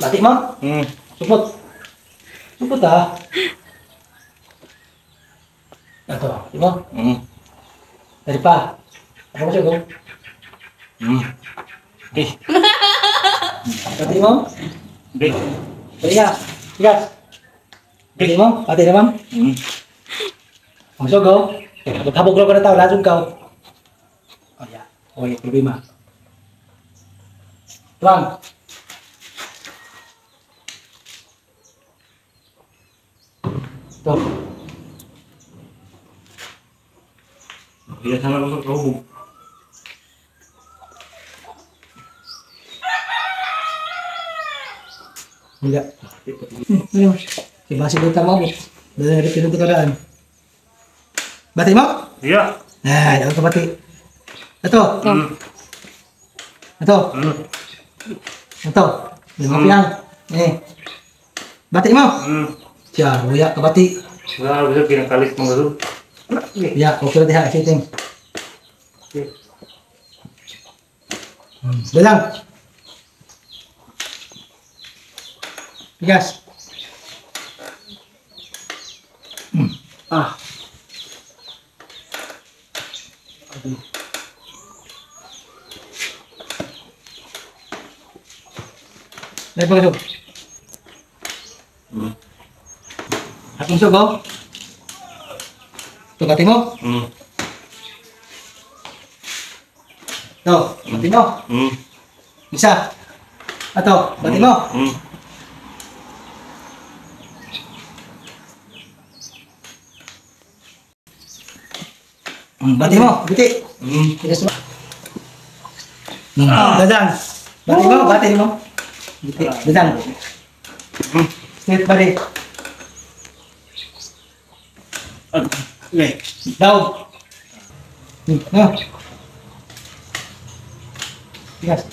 Bati mo? Supot. Supot ah. Ito, di mo? Dari pa. Apa ko siya go? Okay. Bati mo? Okay. Bati ka. Tigas. Bati mo? Bati naman? Ang sugo. Maghabog lang ko na tao. Lasog ka. Oh, yeah. Okay, problema. Tuwang. Ito. Iya sama dengan kau. Enggak. Si basi ko tama mo. Dari pinuntukan. Bati mo? Iya. Nah, jangan ke bati. Ito. Ito. Ito. Lima piang. Nih. Bati mo? Siya, buya ke bati. Nah, bisa pinakalit mo dulu. Ya, oke nanti hak fitting. Bilang. Gas. Ah. Aduh. Naik masuk. Atong sugo. Tuh bati mo. Tuh, bati mo. Bisa. Ato, bati mo. Bati mo, biti. Tigas mo. Dadang. Bati mo, bati mo. Biti, dadang. Straight body. Okay. Daw. No. Tigas.